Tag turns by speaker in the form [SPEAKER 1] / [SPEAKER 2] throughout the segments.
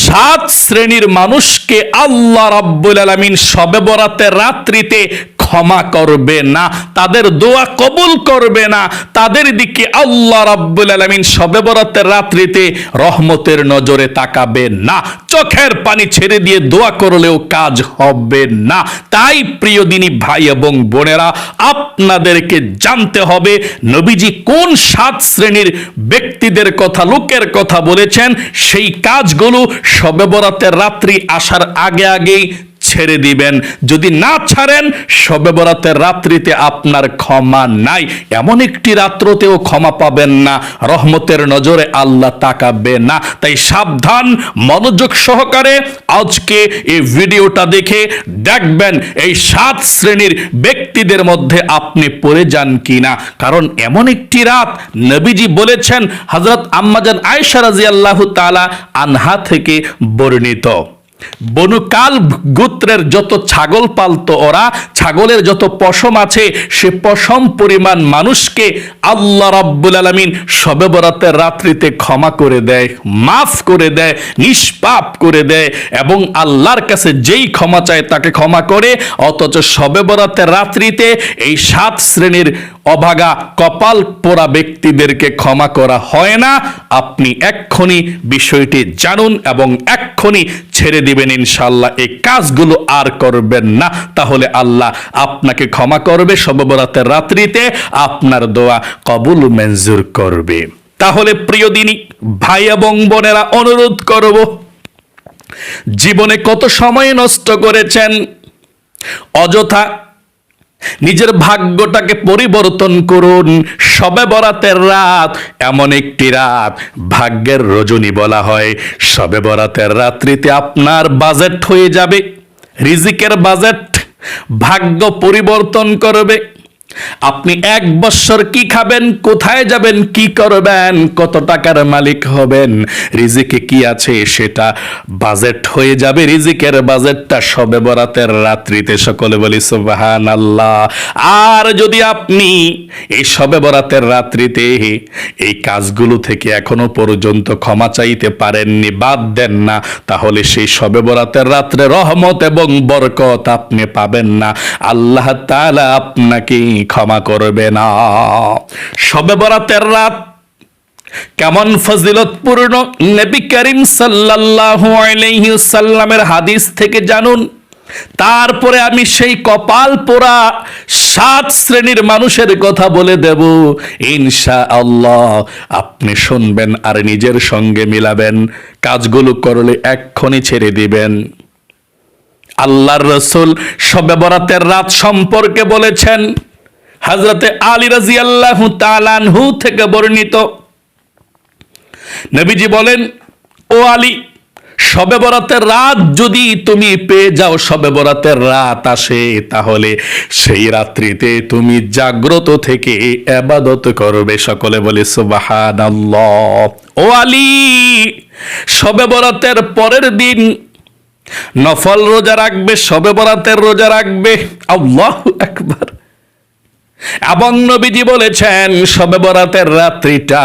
[SPEAKER 1] সাত শ্রেণীর মানুষকে আল্লাহ রাব্বুল আলামিন শবে বরাতের রাত্রিতে ক্ষমা করবে না, তাদের দোয়া কবুল করবে না, তাদের দিকে আল্লাহ রাব্বুল আলামিন শবে বরাতের রাত্রিতে রহমতের নজরে তাকাবে না, চোখের পানি ছেড়ে দিয়ে দোয়া করলেও কাজ হবে না। তাই প্রিয় দিনী ভাই এবং বোনেরা, আপনাদেরকে জানতে হবে নবীজি কোন সাত শ্রেণীর ব্যক্তিদের কথা, লোকের কথা বলেছেন। সেই কাজগুলো শবে বরাতের রাত্রি আসার আগে আগেই ছেড়ে দিবেন। যদি না ছাড়েন, শবে বরাতের রাত্রিতে আপনার ক্ষমা নাই। এমন একটি রাত্রতেও ক্ষমা পাবেন না, রহমতের নজরে আল্লাহ তাকাবে না। তাই সাবধান, মনোযোগ সহকারে আজকে এই ভিডিওটা দেখে দেখবেন এই সাত শ্রেণীর ব্যক্তিদের মধ্যে আপনি পড়ে যান কিনা। কারণ এমন একটি রাত নবীজি বলেছেন, হযরত আম্মাজান আয়েশা রাদিয়াল্লাহু তাআলা আনহা থেকে বর্ণিত, বনু কাল গোত্রের যত ছাগল পালতো ওরা, ছাগলের যত পশম আছে সে পশম পরিমাণ মানুষকে আল্লাহ রাব্বুল আলামিন শবে বরাতের রাত্রিতে ক্ষমা করে দেয়, মাফ করে দেয়, নিষ্পাপ করে দেয় এবং আল্লাহর কাছে যেই ক্ষমা চায় তাকে ক্ষমা করে। অথচ শবে বরাতের রাত্রিতে এই সাত শ্রেণীর অভাগা কপাল পোড়া ব্যক্তিদেরকে ক্ষমা করা হয় না। আপনি এক্ষুনি বিষয়টি জানুন এবং এক্ষুনি ছেড়ে দিবেন ইনশাআল্লাহ, এই কাজগুলো আর করবেন না। তাহলে আল্লাহ আপনাকে ক্ষমা করবে, শবে বরাতের রাত্রিতে আপনার দোয়া কবুল মঞ্জুর করবে। তাহলে প্রিয় দিনী ভাই এবং বোনেরা, অনুরোধ করব, জীবনে কত সময় নষ্ট করেছেন অযথা। নিজের ভাগ্যটাকে পরিবর্তন করুন। শবে বরাতের রাত এমন একটি রাত, ভাগ্যের রজনী বলা হয়। শবে বরাতের রাত্রিতে আপনার বাজেট হয়ে যাবে, রিজিকের বাজেট, ভাগ্য পরিবর্তন করবে। আপনি এক বছর কি খাবেন, কোথায় যাবেন, কি করবেন, কত টাকার মালিক হবেন, রিজিকে কি আছে সেটা বাজেট হয়ে যাবে। রিজিকের বাজেটটা শবে বরাতের রাত্রিতে, সকলে বলি সুবহানাল্লাহ। আর যদি আপনি এই শবে বরাতের রাত্রিতে এই কাজগুলো থেকে এখনো পর্যন্ত ক্ষমা চাইতে পারেননি, বাদ দেন না, তাহলে সেই শবে বরাতের রাত্রে রহমত এবং বরকত আপনি পাবেন না, আল্লাহ তাআলা আপনাকে ক্ষমা করবে না। শবে বরাতের রাত কেমন ফজিলতপূর্ণ, নবী করিম সাল্লাল্লাহু আলাইহি ওয়াসাল্লামের হাদিস থেকে জানুন। তারপরে আমি সেই কপাল পোড়া সাত শ্রেণীর মানুষের কথা বলে দেব ইনশাআল্লাহ। আপনি শুনবেন আর নিজের সঙ্গে মিলাবেন, কাজগুলো করলে এক্ষুনি ছেড়ে দিবেন। আল্লাহর রাসূল শবে বরাতের রাত সম্পর্কে বলেছেন, হযরতে আলী রাদিয়াল্লাহু তাআলা আনহু থেকে বর্ণিত, নবীজি বলেন, ও আলী, শবে বরাতের রাত যদি তুমি পেয়ে যাও, শবে বরাতের রাত আসে, তাহলে সেই রাত্রিতে তুমি জাগ্রত থেকে ইবাদত করবে। সকলে বলে সুবহানাল্লাহ। ও আলী, শবে বরাতের পরের দিন নফল রোজা রাখবে, শবে বরাতের রোজা রাখবে। আল্লাহু আকবার। এবং নবীজি বলেছেন, শবে বরাতের রাত্রিটা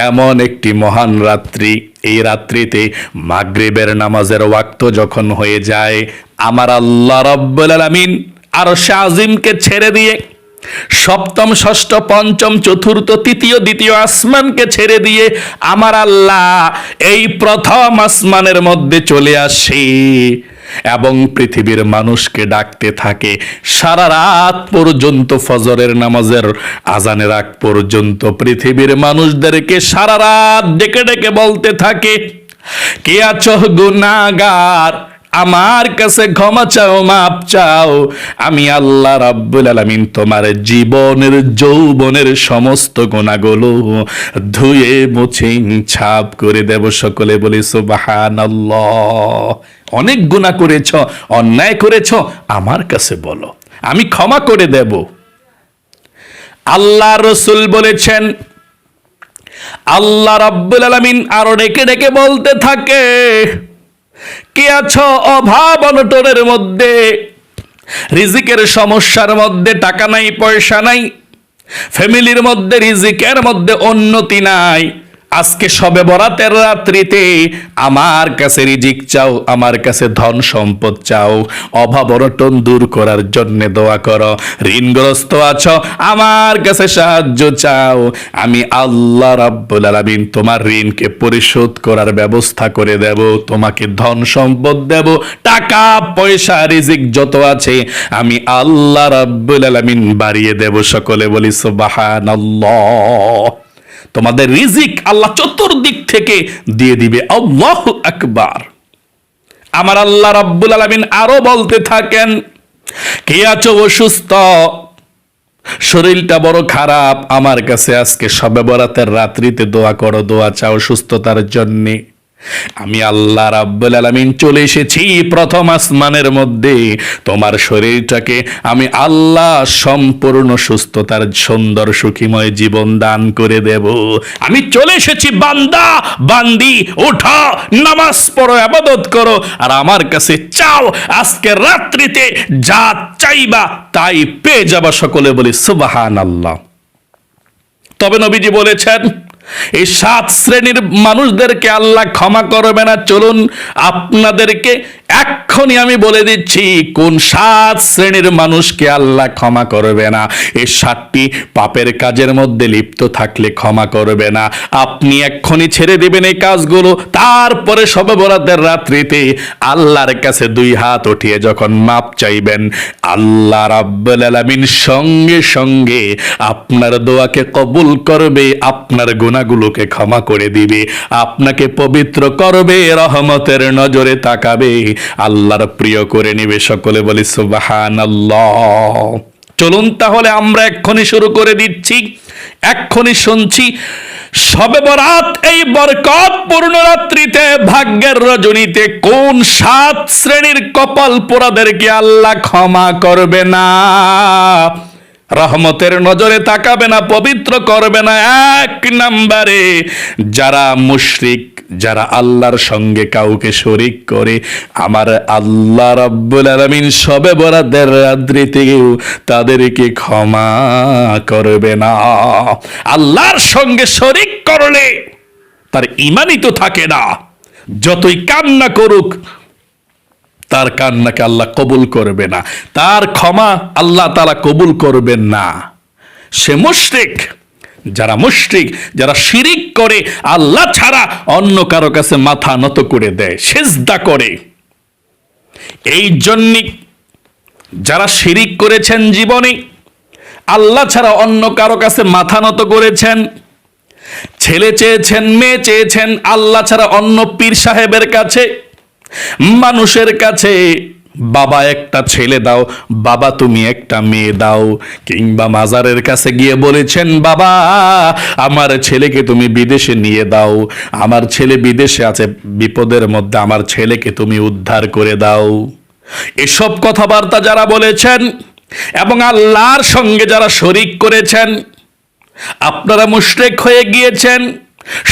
[SPEAKER 1] এমন একটি মহান রাত্রি, এই রাত্রিতে মাগরিবের নামাজের ওয়াক্ত যখন হয়ে যায়, আমার আল্লাহ রাব্বুল আলামিন আরশে আজিমকে ছেড়ে দিয়ে, সপ্তম, ষষ্ঠ, পঞ্চম, চতুর্থ, তৃতীয়, দ্বিতীয় আসমানকে ছেড়ে দিয়ে আমার আল্লাহ এই প্রথম আসমানের মধ্যে চলে আসে এবং পৃথিবীর মানুষকে ডাকতে থাকে সারা রাত পর্যন্ত, ফজরের নামাজের আজানের আগ পর্যন্ত পৃথিবীর মানুষদেরকে সারা রাত ডেকে ডেকে বলতে থাকে, কে আছো গুনাহগার, আমার কাছে ক্ষমা চাও, মাপ চাও, আমি আল্লাহ রাব্বুল আলামিন তোমার জীবনের যৌবনের সমস্ত গুনাহগুলো ধুয়ে মুছে ছাপ করে দেব। সকলে বলি সুবহানাল্লাহ। অনেক গুনাহ করেছ, অন্যায় করেছ, আমার কাছে বলো, আমি ক্ষমা করে দেব। আল্লাহ রাসূল বলেছেন, আল্লাহ রাব্বুল আলামিন আরো ডেকে ডেকে বলতে থাকে, কে আছো অভাব অনটনের মধ্যে, রিজিকের সমস্যার মধ্যে, টাকা নাই, পয়সা নাই, ফ্যামিলির মধ্যে রিজিকের মধ্যে উন্নতি নাই, আজকে শবে বরাতের রাত্রিতে আমার কাছে রিজিক চাও, আমার কাছে ধন সম্পদ চাও, অভাব অনটন দূর করার জন্য দোয়া করো। ঋণগ্রস্ত আছো, আমার কাছে সাহায্য চাও, আমি আল্লাহ রাব্বুল আলামিন তোমার ঋণকে পরিশোধ করার ব্যবস্থা করে দেব, তোমাকে ধন সম্পদ দেব, টাকা পয়সা রিজিক যত আছে আমি আল্লাহ রাব্বুল আলামিন বাড়িয়ে দেব। সকলে বলি সুবহানাল্লাহ। তোমাদের রিজিক আল্লাহ চতুর্দিক থেকে দিয়ে দিবে। আল্লাহু আকবার। আমার আল্লাহ রাব্বুল আলামিন আরো বলতে থাকেন, কে আছো অসুস্থ, শরীরটা বড় খারাপ, আমার কাছে আজকে শবে বরাতের রাত্রিতে দোয়া করো, দোয়া চাও সুস্থতার জন্যে। আমি আল্লাহ রাব্বুল আলামিন চলে এসেছি প্রথম আসমানের মধ্যে, তোমার শরীরটাকে আমি আল্লাহ সম্পূর্ণ সুস্থতার সুন্দর সুখীময় জীবন দান করে দেব। আমি চলে এসেছি, বান্দা বান্দি ওঠো, নামাজ পড়ো, ইবাদত করো, আর আমার কাছে চাও, আজকে রাত্রিতে যা চাইবা তাই পেয়ে যাবা। সকলে বলি সুবহানাল্লাহ। তবে নবীজি বলেছেন, এই 7 শ্রেণীর মানুষদেরকে আল্লাহ ক্ষমা করবে না। চলুন আপনাদেরকে এক্ষুনি আমি বলে দিচ্ছি কোন 7 শ্রেণীর মানুষকে আল্লাহ ক্ষমা করবে না। এই 7টি পাপের কাজের মধ্যে লিপ্ত থাকলে ক্ষমা করবে না। আপনি এক্ষুনি ছেড়ে দিবেন এই কাজগুলো, তারপরে শবে বরাতের রাত্রিতে আল্লাহর কাছে 2 হাত উঠিয়ে যখন মাপ চাইবেন, আল্লাহ রাব্বুল আলামিন সঙ্গে সঙ্গে আপনার দোয়াকে কবুল করবে, আপনার গুনাহগুলোকে ক্ষমা করে দিবে, আপনাকে পবিত্র করবে, রহমতের নজরে তাকাবে, আল্লাহর প্রিয় করে নিবে। সকলে বলি সুবহানাল্লাহ। চলুন তাহলে আমরা এক্ষুনি শুরু করে দিচ্ছি, এক্ষুনি শুনছি শবে বরাত এই বরকতপূর্ণ রাত্রিতে, ভাগ্যের রজনীতে কোন 7 শ্রেণীর কপাল পোড়াদেরকে আল্লাহ ক্ষমা করবে না, রহমতের নজরে তাকাবে না, পবিত্র করবে না। 1 নম্বরে যারা মুশরিক, যারা আল্লাহর সঙ্গে কাউকে শরীক করে, আমার আল্লাহ রাব্বুল আলামিন শবে বরাতের রাত্রিতেও তাদেরকে ক্ষমা করবে না। আল্লাহর সঙ্গে শরীক করলে তার ঈমানই তো থাকে না, যতই কান্না করুক তার কান্নাকে আল্লাহ কবুল করবে না, তার ক্ষমা আল্লাহ তাআলা কবুল করবেন না। সে মুশরিক। যারা মুশরিক, যারা শিরিক করে, আল্লাহ ছাড়া অন্য কারো কাছে মাথা নত করে দেয়, সিজদা করে, এই জন্য যারা শিরিক করেছেন জীবনে, আল্লাহ ছাড়া অন্য কারো কাছে মাথা নত করেছেন, ছেলে চেয়েছেন, মেয়ে চেয়েছেন আল্লাহ ছাড়া অন্য পীর সাহেবের কাছে, মানুষের কাছে, বাবা একটা ছেলে দাও, বাবা তুমি একটা মেয়ে দাও, কিংবা মাজারের কাছে গিয়ে বলেছেন, বাবা আমার ছেলেকে তুমি বিদেশে নিয়ে দাও, আমার ছেলে বিদেশে আছে, বিপদের মধ্যে আমার ছেলেকে তুমি উদ্ধার করে দাও। এসব কথাবার্তা যারা বলেছেন এবং আল্লাহর সঙ্গে যারা শরীক করেছেন, আপনারা মুশরিক হয়ে গিয়েছেন।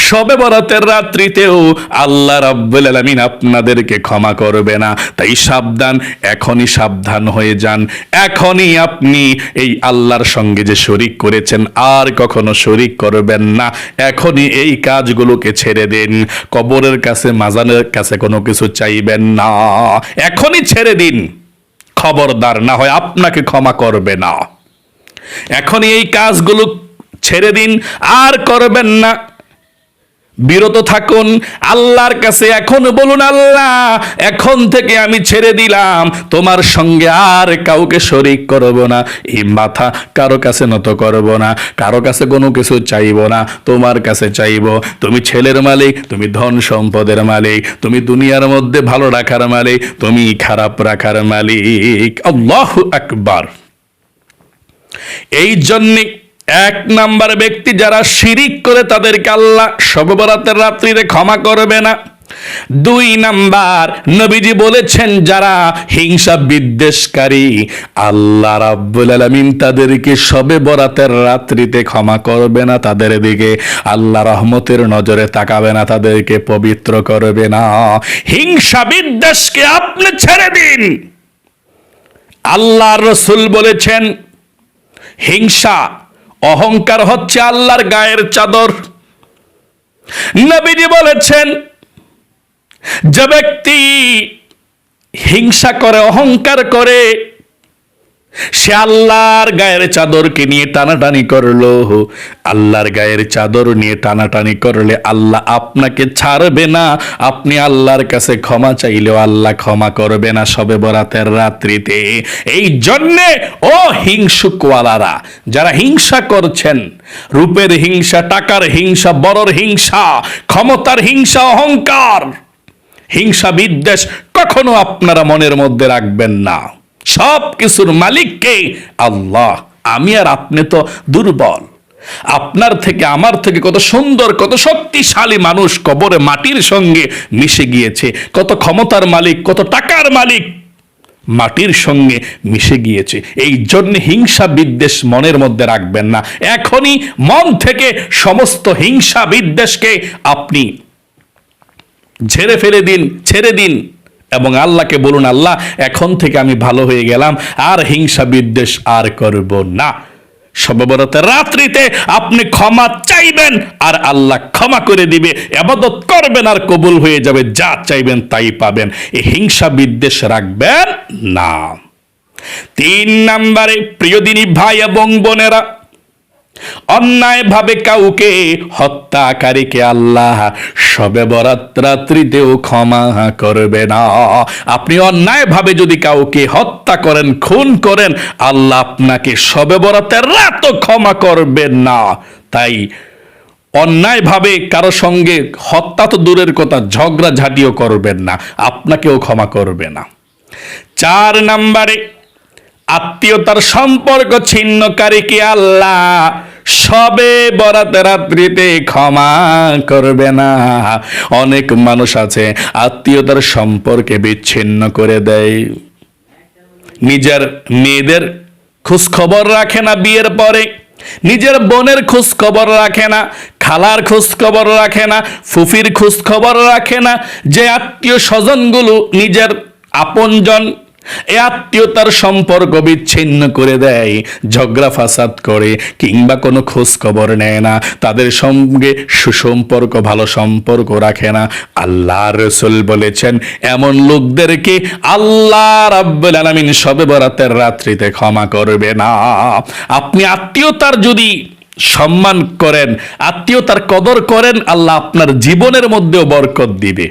[SPEAKER 1] শবে বরাতের রাত্রিতেও আল্লাহ রাব্বুল আলামিন আপনাদেরকে ক্ষমা করবে না। তাই সাবধান, এখনই সাবধান হয়ে যান। এখনই আপনি এই আল্লাহর সঙ্গে যে শরীক করেছেন আর কখনো শরীক করবেন না। এখনই এই কাজগুলোকে ছেড়ে দিন। কবরের কাছে, মাজারের কাছে কোনো কিছু চাইবেন না, এখনই ছেড়ে দিন। খবরদার, না হয় আপনাকে ক্ষমা করবে না। এখনই এই কাজগুলো ছেড়ে দিন, আর করবেন না, বিরত থাকুন। আল্লাহর কাছে এখন বলুন, আল্লাহ এখন থেকে আমি ছেড়ে দিলাম, তোমার সঙ্গে আর কাউকে শরীক করব না, এই মাথা কারো কাছে নত করব না, কারো কাছে কোনো কিছু চাইব না, তোমার কাছে চাইব। তুমি ছেলের মালিক, তুমি ধন সম্পদের মালিক, তুমি দুনিয়ার মধ্যে ভালো রাখার মালিক, তুমি খারাপ রাখার মালিক। আল্লাহু আকবার। এই জন্যে 1 নাম্বার ব্যক্তি যারা শিরিক করে তাদেরকে আল্লাহ শবে বরাতের রাত্রিতে ক্ষমা করবে না। 2 নাম্বার, নবীজি বলেছেন যারা হিংসা বিদ্বেষকারী, আল্লাহ রাব্বুল আলামিন তাদেরকে শবে বরাতের রাত্রিতে ক্ষমা করবে না, তাদের দিকে আল্লাহ রহমতের নজরে তাকাবে না, তাদেরকে পবিত্র করবে না। হিংসা বিদ্বেষকে আপনি ছেড়ে দিন। আল্লাহর রাসূল বলেছেন, হিংসা, অহংকার হচ্ছে আল্লাহর গায়ের চাদর। নবীজি বলেছেন, যে ব্যক্তি হিংসা করে, অহংকার করে, সে আল্লাহর গায়ের চাদরকে নিয়ে টানাটানি করলো। আল্লাহর গায়ের চাদর নিয়ে টানাটানি করলে আল্লাহ আপনাকে ছাড়বে না। আপনি আল্লাহর কাছে ক্ষমা চাইলেও আল্লাহ ক্ষমা করবে না শবে বরাতের রাত্রিতে। এই জন্যে ও হিংসুকওয়ালারা, যারা হিংসা করছেন, রূপের হিংসা, টাকার হিংসা, বড়র হিংসা, ক্ষমতার হিংসা, অহংকার, হিংসা, বিদ্বেষ কখনো আপনারা মনের মধ্যে রাখবেন না। সব কিছুর মালিককে আল্লাহ। আমি আর আপনি তো দুর্বল। আপনার থেকে, আমার থেকে কত সুন্দর, কত শক্তিশালী মানুষ কবরে মাটির সঙ্গে মিশে গিয়েছে। কত ক্ষমতার মালিক, কত টাকার মালিক মাটির সঙ্গে মিশে গিয়েছে। এই জন্য হিংসা, বিদ্বেষ মনের মধ্যে রাখবেন না। এখনই মন থেকে সমস্ত হিংসা, বিদ্বেষকে আপনি ছেড়ে দিন এবং আল্লাহকে বলুন, আল্লাহ এখন থেকে আমি ভালো হয়ে গেলাম, আর হিংসা, বিদ্বেষ আর করব না। শবে বরাতের রাত্রিতে আপনি ক্ষমা চাইবেন আর আল্লাহ ক্ষমা করে দিবে। ইবাদত করবেন আর কবুল হয়ে যাবে, যা চাইবেন তাই পাবেন। এই হিংসা, বিদ্বেষ রাখবেন না। 3 নম্বরে, প্রিয় দিনী ভাই এবং বোনেরা, অন্যায়ভাবে কাউকে হত্যাকারীকে আল্লাহ শবে বরাত রাত্রিতেও ক্ষমা করবে না। আপনি অন্যায়ভাবে যদি কাউকে হত্যা করেন, খুন করেন, আল্লাহ আপনাকে শবে বরাতের রাতও ক্ষমা করবেন না। তাই অন্যায়ভাবে কারো সঙ্গে হত্যা তো দূরের কথা, ঝগড়া ঝাঁটিও করবেন না, আপনাকেও ক্ষমা করবে না। 4 নম্বরে, আত্মীয়তার সম্পর্ক ছিন্নকারীকে আল্লাহ শবে বরাত রাত্রিতে ক্ষমা করবে না। অনেক মানুষ আছে আত্মীয়তার সম্পর্কে বিচ্ছিন্ন করে দেয়। নিজের মেয়েদের খোঁজ খবর রাখে না, বিয়ের পরে নিজের বোনের খোঁজ খবর রাখে না, খালার খোঁজ খবর রাখে না, ফুফির খোঁজ খবর রাখে না। যে আত্মীয় স্বজনগুলো নিজের আপনজন, এ আত্মীয়তার সম্পর্ক বিচ্ছিন্ন করে দেয়, ঝগড়া ফাসাদ করে, কিংবা কোনো খোঁজ খবর নেয় না, তাদের সঙ্গে সুসম্পর্ক, ভালো সম্পর্ক রাখে না। আল্লাহ রাসূল বলেছেন, এমন লোকদেরকে আল্লাহ রাব্বুল আলামিন শবে বরাতের রাত্রিতে ক্ষমা করবে না। আপনি আত্মীয়তার যদি সম্মান করেন, আত্মীয়তার কদর করেন, আল্লাহ আপনার জীবনের মধ্যেও বরকত দিবে,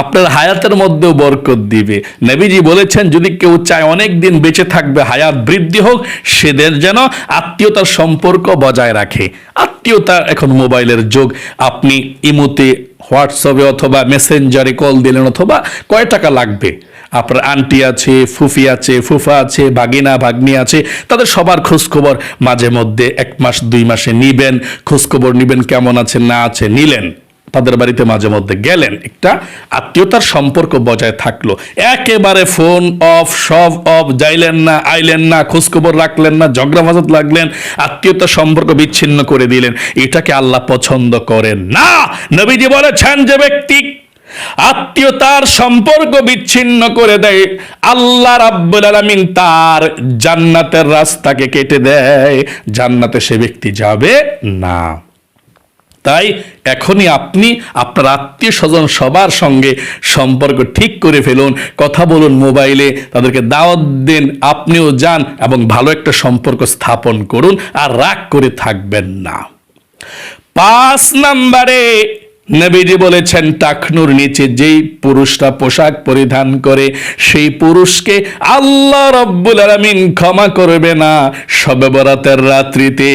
[SPEAKER 1] আপনার হায়াতের মধ্যেও বরকত দিবে। নবীজি বলেছেন, যদি কেউ চায় অনেক দিন বেঁচে থাকবে, হায়াত বৃদ্ধি হোক, সেদের যেন আত্মীয়তার সম্পর্ক বজায় রাখে। আত্মীয়তা এখন মোবাইলের যুগ। আপনি ইমোতে, হোয়াটসঅ্যাপে অথবা মেসেঞ্জারে কল দিলেন, অথবা কয় টাকা লাগবে, আপনার আন্টি আছে, ফুফি আছে, ফুফা আছে, ভাগিনা ভাগ্নি আছে, তাদের সবার খোঁজখবর মাঝে মধ্যে 1 মাস 2 মাসে নিবেন, খোঁজখবর নিবেন, কেমন আছে না আছে নিলেন, তাদের বাড়িতে মাঝে মধ্যে গেলেন, একটা আত্মীয়তার সম্পর্ক বজায় থাকলো। একেবারে ফোন অফ, সব অফ, যাইলেন না, আইলেন না, খোঁজখবর রাখলেন না, ঝগড়া ফাসাদ লাগলেন, আত্মীয়তার সম্পর্ক বিচ্ছিন্ন করে দিলেন, এটাকে আল্লাহ পছন্দ করেন না। নবীজি বলেছেন, যে ব্যক্তি আত্মীয়তার সম্পর্ক বিচ্ছিন্ন করে দেয়, আল্লাহ রাব্বুল আলামিন তার জান্নাতের রাস্তাকে কেটে দেয়, জান্নাতে সে ব্যক্তি যাবে না। তাই এখনই আপনি আপনার আত্মীয় স্বজন সবার সঙ্গে সম্পর্ক ঠিক করে ফেলুন, কথা বলুন মোবাইলে, তাদেরকে দাওয়াত দিন, আপনিও যান এবং ভালো একটা সম্পর্ক স্থাপন করুন, আর রাগ করে থাকবেন না। 5 নম্বরে, নবীজি বলেছেন, টাকনুর নিচে যেই পুরুষরা পোশাক পরিধান করে, সেই পুরুষকে আল্লাহ রাব্বুল আলামিন ক্ষমা করবে না শবে বরাতের রাত্রিতে।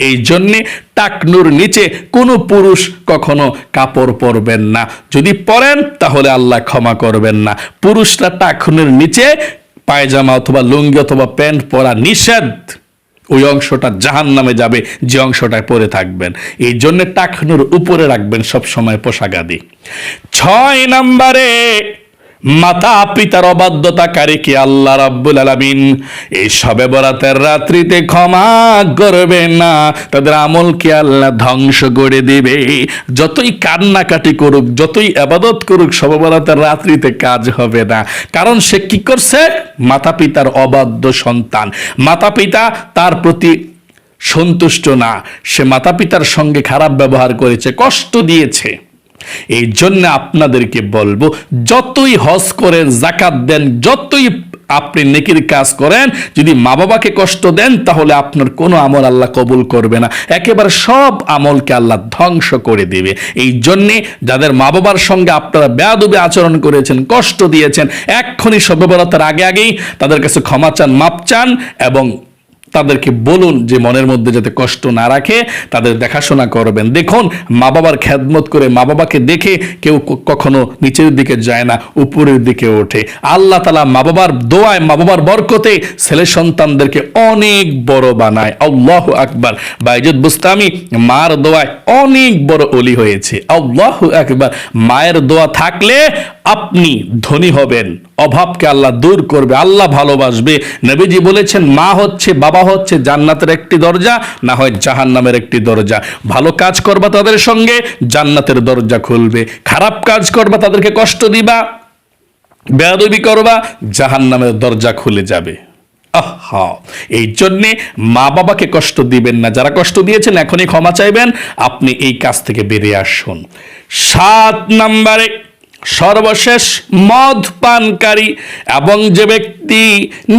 [SPEAKER 1] এই জন্যে টাকনুর নিচে কোনো পুরুষ কখনো কাপড় পরবেন না, যদি পরেন তাহলে আল্লাহ ক্ষমা করবেন না। পুরুষরা টাকনুর নিচে পায়জামা অথবা লুঙ্গি অথবা প্যান্ট পরা নিষেধ, ওই অংশটা জাহান্নামে যাবে যে অংশটায় পরে থাকবেন। এই জন্য টাকনুর উপরে রাখবেন সব সময় পোশাক আদি। 6 নম্বরে, মাতা পিতার অবাধ্যতাকারীকে আল্লাহ রাব্বুল আলামিন এই শবে বরাতের রাত্রিতে ক্ষমা করবে না, তাদের আমলকে আল্লাহ ধ্বংস করে দিবে। যতই কান্নাকাটি করুক, যতই ইবাদত করুক, শবে বরাতের রাত্রিতে কাজ হবে না। কারণ সে কি করছে? মাতা পিতার অবাধ্য সন্তান। মাতা পিতা তার প্রতি সন্তুষ্ট না, সে মাতা পিতার সঙ্গে খারাপ ব্যবহার করেছে, কষ্ট দিয়েছে। এই জন্য আপনাদেরকে বলবো, যতই হজ করেন, যাকাত দেন, যতই আপনি নেকির কাজ করেন, যদি মা বাবাকে কষ্ট দেন তাহলে আপনার কোনো আমল আল্লাহ কবুল করবে না, একেবারে সব আমলকে আল্লাহ ধ্বংস করে দেবে। এই জন্যে যাদের মা বাবার সঙ্গে আপনারা বেয়াদবি আচরণ করেছেন, কষ্ট দিয়েছেন, এক্ষুনি শবে বরাতের আগেই তাদের কাছে ক্ষমা চান, মাপ চান, এবং তাদেরকে বলুন যে মনের মধ্যে যাতে কষ্ট না রাখে, তাদের দেখাশোনা করবেন। দেখুন, মা বাবার খেদমত করে, মা বাবাকে দেখে কেউ কখনো নিচের দিকে যায় না, উপরের দিকে ওঠে। আল্লাহ তাআলা মা বাবার দোয়ায়, মা বাবার বরকতে ছেলে সন্তানদেরকে অনেক বড় বানায়। আল্লাহু আকবার। বাইজুদ বুস্তামি মার দোয়ায় অনেক বড় ওলি হয়েছে। আল্লাহু আকবার। মায়ের দোয়া থাকলে আপনি ধনী হবেন, অভাবকে আল্লাহ দূর করবে, আল্লাহ ভালোবাসবে। নবীজি বলেছেন, মা হচ্ছে, বাবা হচ্ছে জান্নাতের একটি দরজা, না হয় জাহান্নামের একটি দরজা। ভালো কাজ করবা তাদের সঙ্গে, জান্নাতের দরজা খুলবে। খারাপ কাজ করবা, তাদেরকে কষ্ট দিবা, বেয়াদবি করবা, জাহান্নামের দরজা খুলে যাবে। আহা, এই জন্যে মা বাবাকে কষ্ট দিবেন না। যারা কষ্ট দিয়েছেন এখনই ক্ষমা চাইবেন, আপনি এই কাজ থেকে বেরিয়ে আসুন। 7 নম্বরে, সর্বশেষ, মদ পানকারী এবং যে ব্যক্তি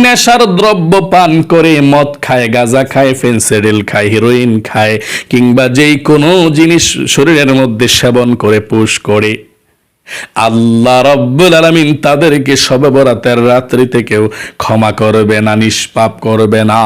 [SPEAKER 1] নেশার দ্রব্য পান করে, মদ খায়, গাঁজা খায়, ফেন্সিডিল খায়, হিরোইন খায়, কিংবা যেই কোনো জিনিস শরীরের মধ্যে সেবন করে, পুশ করে, আল্লাহ রাব্বুল আলামিন তাদেরকে শবে বরাতের রাত্রিতে কেউ ক্ষমা করবে না, নিষ্পাপ করবে না,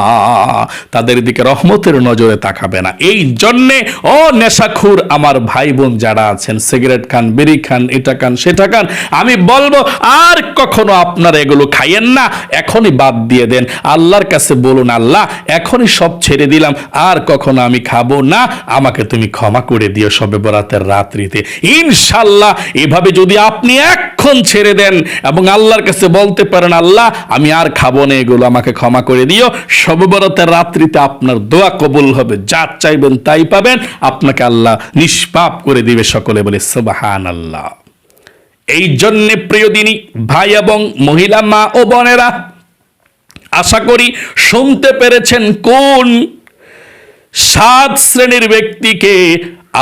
[SPEAKER 1] তাদের দিকে রহমতের নজরে তাকাবে না। এই জন্যে ও নেশাখুর আমার ভাই বোন যারা আছেন, সিগারেট খান, বিড়ি খান, এটা খান, সেটা খান, আমি বলবো আর কখনো আপনারা এগুলো খাইয়েন না, এখনই বাদ দিয়ে দেন। আল্লাহর কাছে বলুন, আল্লাহ এখনই সব ছেড়ে দিলাম, আর কখনো আমি খাবো না, আমাকে তুমি ক্ষমা করে দিও শবে বরাতের রাত্রিতে। ইনশাআল্লাহ এভাবে যদি আপনি এখন ছেড়ে দেন এবং আল্লাহর কাছে বলতে পারেন, আল্লাহ আমি আর খাবো না এগুলো, আমাকে ক্ষমা করে দিও, শবে বরাতের রাত্রিতে আপনার দোয়া কবুল হবে, যা চাইবেন তাই পাবেন, আপনাকে আল্লাহ নিষ্পাপ করে দিবে। সকলে বলে সুবহানাল্লাহ। এই জন্য প্রিয় দিনী ভাই এবং মহিলা, মা ও বোনেরা, আশা করি শুনতে পেরেছেন কোন 7 শ্রেণীর ব্যক্তিকে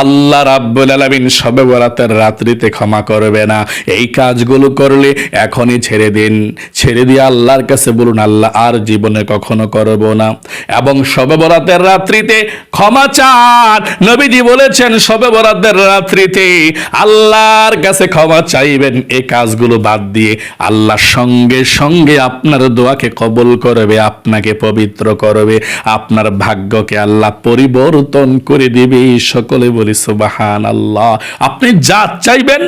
[SPEAKER 1] আল্লাহ রাব্বুল আলামিন শবে বরাতের রাত্রিতে ক্ষমা করবে না। এই কাজগুলো করলে এখনই ছেড়ে দিন, ছেড়ে দিয়ে আল্লাহর কাছে বলুন, আল্লাহ আর জীবনে কখনো করব না। এবং শবে বরাতের রাত্রিতে ক্ষমা চান। নবীজি বলেছেন, শবে বরাতের রাত্রিতে আল্লাহর কাছে ক্ষমা চাইবেন, এই কাজগুলো বাদ দিয়ে আল্লাহ সঙ্গে সঙ্গে আপনার দোয়াকে কবুল করবে, আপনাকে পবিত্র করবে, আপনার ভাগ্যকে আল্লাহ পরিবর্তন করে দিবে। সকলে বলি সুবহানাল্লাহ। আপনি যা চাইবেন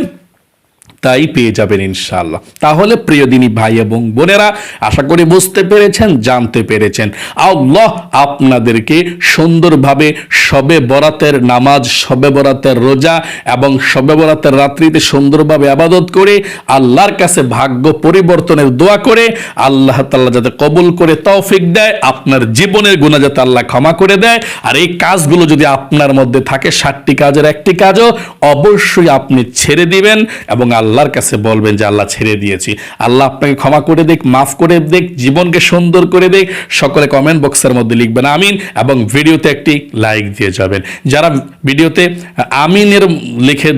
[SPEAKER 1] তাই পেয়ে যাবেন ইনশাআল্লাহ। তাহলে প্রিয় দিনী ভাই এবং বোনেরা, আশা করি বুঝতে পেরেছেন, জানতে পেরেছেন। আল্লাহ আপনাদেরকে সুন্দরভাবে শবে বরাতের নামাজ, শবে বরাতের রোজা এবং শবে বরাতের রাত্রিতে সুন্দরভাবে ইবাদত করে আল্লাহর কাছে ভাগ্য পরিবর্তনের দোয়া করে আল্লাহ তাআলা যাতে কবুল করে তৌফিক দেয়, আপনার জীবনের গুনাহ যাতে আল্লাহ ক্ষমা করে দেয়। আর এই কাজগুলো যদি আপনার মধ্যে থাকে, 7টি কাজের একটি কাজও অবশ্যই আপনি ছেড়ে দিবেন এবং আল্লাহর কাছে বলবেন যে আল্লাহ ছেড়ে দিয়েছি, আল্লাহ আপনাকে ক্ষমা করে দেখ, মাফ করে দেখ, জীবনকে সুন্দর করে দেখ। সকলে কমেন্ট বক্সের মধ্যে লিখবেন আমিন এবং ভিডিওতে একটি লাইক দিয়ে যাবেন। যারা ভিডিওতে আমিনের লিখে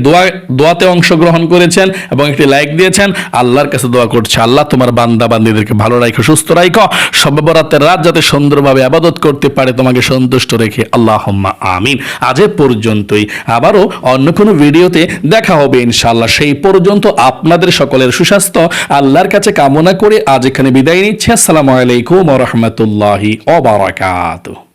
[SPEAKER 1] দোয়াতে অংশগ্রহণ করেছেন এবং একটি লাইক দিয়েছেন, আল্লাহর কাছে দোয়া করছে, আল্লাহ তোমার বান্দা বান্দীদেরকে ভালো রাখো, সুস্থ রাখো, শবে বরাতের রাত যাতে সুন্দরভাবে ইবাদত করতে পারে, তোমাকে সন্তুষ্ট রেখে, আল্লাহুম্মা আমিন। আজ এ পর্যন্তই, আবারও অন্য কোনো ভিডিওতে দেখা হবে ইনশাআল্লাহ। সেই পর্যন্ত আপনাদের সকলের সুস্বাস্থ্য আল্লাহর কাছে কামনা করে আজ এখানে বিদায় নিচ্ছি। আসসালামু আলাইকুম ওয়া রাহমাতুল্লাহি ওয়া বারাকাতুহু।